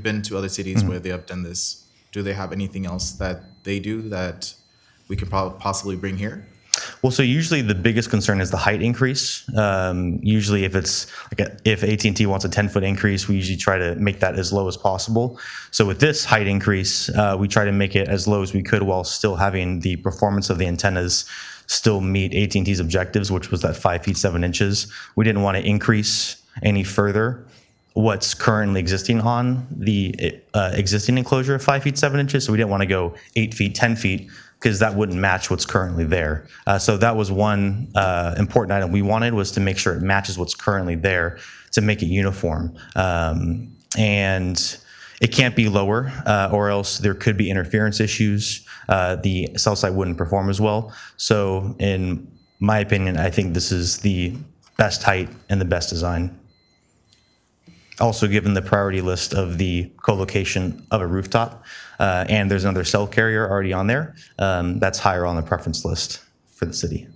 been to other cities where they have done this. Do they have anything else that they do that we could possibly bring here? Well, so usually the biggest concern is the height increase. Usually if it's if AT&T wants a 10-foot increase, we usually try to make that as low as possible. So with this height increase, we try to make it as low as we could while still having the performance of the antennas still meet AT&T's objectives, which was that 5 feet 7 inches. We didn't want to increase any further what's currently existing on the existing enclosure of 5 feet 7 inches. So we didn't want to go 8 feet, 10 feet, because that wouldn't match what's currently there. So that was one important item we wanted, was to make sure it matches what's currently there to make it uniform. And it can't be lower, or else there could be interference issues. The cell site wouldn't perform as well. So in my opinion, I think this is the best height and the best design. Also, given the priority list of the co-location of a rooftop, and there's another cell carrier already on there, that's higher on the preference list for the city.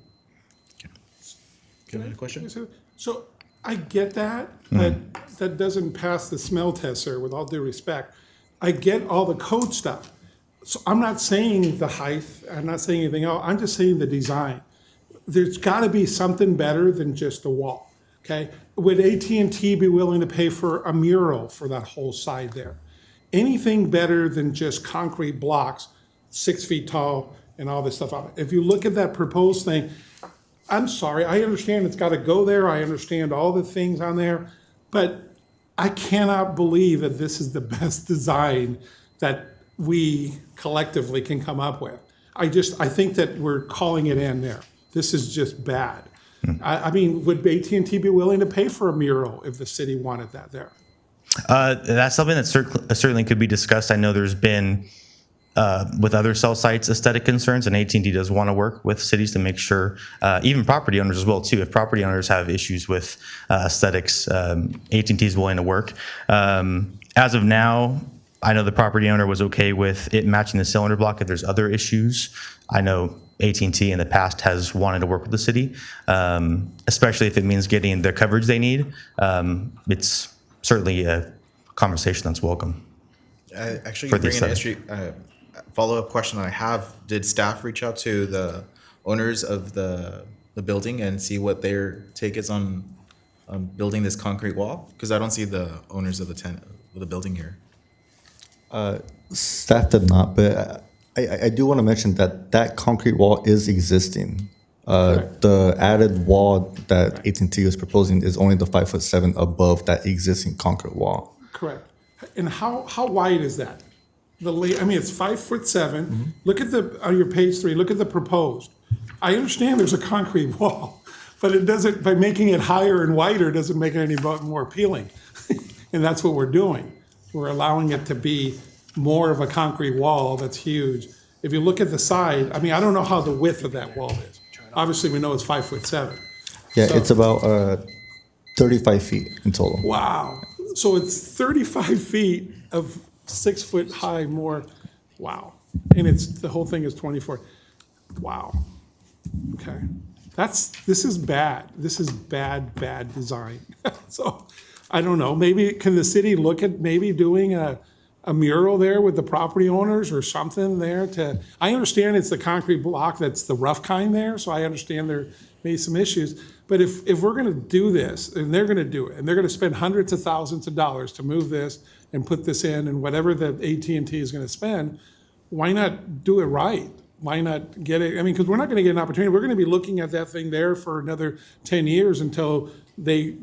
Can I have a question? So I get that, but that doesn't pass the smell test, sir, with all due respect. I get all the code stuff. So I'm not saying the height, I'm not saying anything else, I'm just saying the design. There's gotta be something better than just a wall, okay? Would AT&T be willing to pay for a mural for that whole side there? Anything better than just concrete blocks, 6 feet tall and all this stuff. If you look at that proposed thing, I'm sorry, I understand it's gotta go there, I understand all the things on there, but I cannot believe that this is the best design that we collectively can come up with. I think that we're calling it in there. This is just bad. I mean, would AT&T be willing to pay for a mural if the city wanted that there? That's something that certainly could be discussed. I know there's been with other cell sites aesthetic concerns, and AT&T does want to work with cities to make sure, even property owners as well too. If property owners have issues with aesthetics, AT&T is willing to work. As of now, I know the property owner was okay with it matching the cylinder block. If there's other issues, I know AT&T in the past has wanted to work with the city, especially if it means getting the coverage they need. It's certainly a conversation that's welcome. Actually, For you the bring an aesthetic. follow-up question that I have. Did staff reach out to the owners of the building and see what their take is on building this concrete wall? Because I don't see the owners of the building here. Staff did not, but I do want to mention that that concrete wall is existing. The added wall that AT&T is proposing is only the 5'7" above that existing concrete wall. Correct. And how wide is that? I mean, it's 5'7". Look at on your page 3, look at the proposed. I understand there's a concrete wall, but it doesn't, by making it higher and wider, doesn't make it any more appealing. And that's what we're doing. We're allowing it to be more of a concrete wall that's huge. If you look at the side, I mean, I don't know how the width of that wall is. Obviously, we know it's 5'7". Yeah, So- it's about 35 feet in total. Wow. So it's 35 feet of 6 foot high more. Wow. And the whole thing is 24. Wow. Okay. This is bad. This is bad design. So I don't know. Maybe can the city look at maybe doing a mural there with the property owners or something there I understand it's the concrete block that's the rough kind there, so I understand there may be some issues. But if we're gonna do this, and they're gonna do it, and they're gonna spend hundreds of thousands of dollars to move this and put this in, and whatever the AT&T is gonna spend, why not do it right? Why not get it, I mean, because we're not gonna get an opportunity, we're gonna be looking at that thing there for another 10 years until they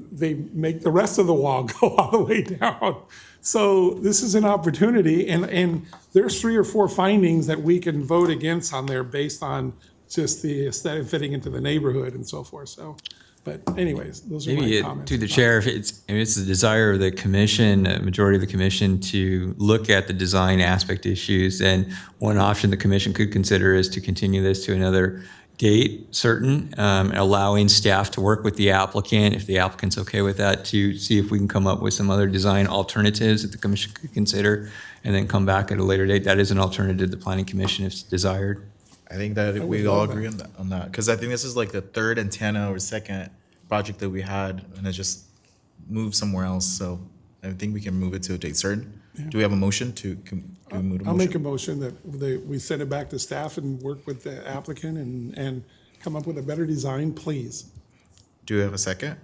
make the rest of the wall go all the way down. So this is an opportunity, and there's 3 or 4 findings that we can vote against on there based on just the aesthetic fitting into the neighborhood and so forth. So, but anyways, those are Maybe my comments. to the chair, if it's the desire of the commission, majority of the commission, to look at the design aspect issues, then one option the commission could consider is to continue this to another date certain, allowing staff to work with the applicant, if the applicant's okay with that, to see if we can come up with some other design alternatives that the commission could consider, and then come back at a later date. That is an alternative to the planning commission if desired. I think that we all agree on that, because I think this is like the third antenna or second project that we had, and it just moved somewhere else. So I think we can move it to a date certain. Do we have a motion to? Can we move a I'll motion? make a motion that we send it back to staff and work with the applicant and come up with a better design, please. Do we have a second?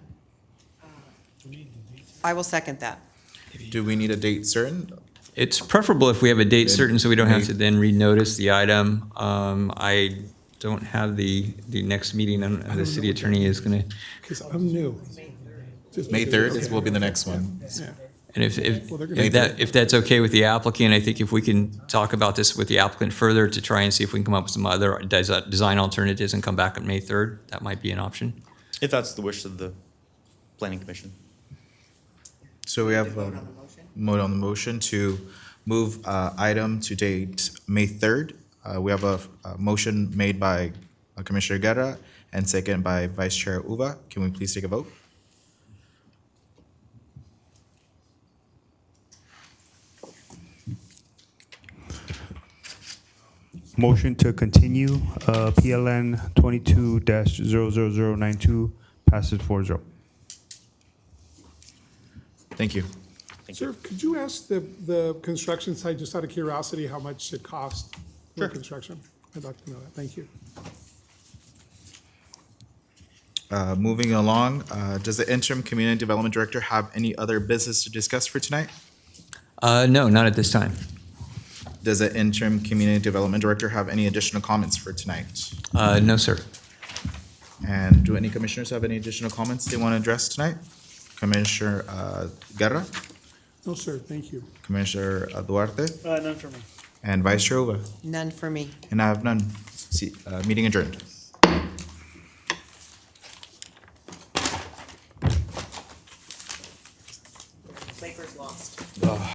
I will second that. Do we need a date certain? It's preferable if we have a date certain, so we don't have to then renotice the item. I don't have the next meeting, the city attorney is gonna. Because I'm new. Just May because- 3rd will be the next one. Yeah. And Well, they're gonna- if that's okay with the applicant, I think if we can talk about this with the applicant further to try and see if we can come up with some other design alternatives and come back on May 3rd, that might be an option. If that's the wish of the planning commission. So we have a vote on the motion to move item to date May 3rd. We have a motion made by Commissioner Guerra and second by Vice Chair Uva. Can we please take a vote? Motion to continue, PLN 22-00092 passes 4-0. Thank you. Sir, could you ask the construction site, just out of curiosity, how much it cost for construction? I'd like to know that. Thank you. Moving along, does the interim community development director have any other business to discuss for tonight? No, not at this time. Does the interim community development director have any additional comments for tonight? No, sir. And do any commissioners have any additional comments they want to address tonight? Commissioner Guerra, No, sir, thank you. Commissioner Duarte, None for me. and Vice Chair Uva. None for me. And I have none. Meeting adjourned. Lakers lost.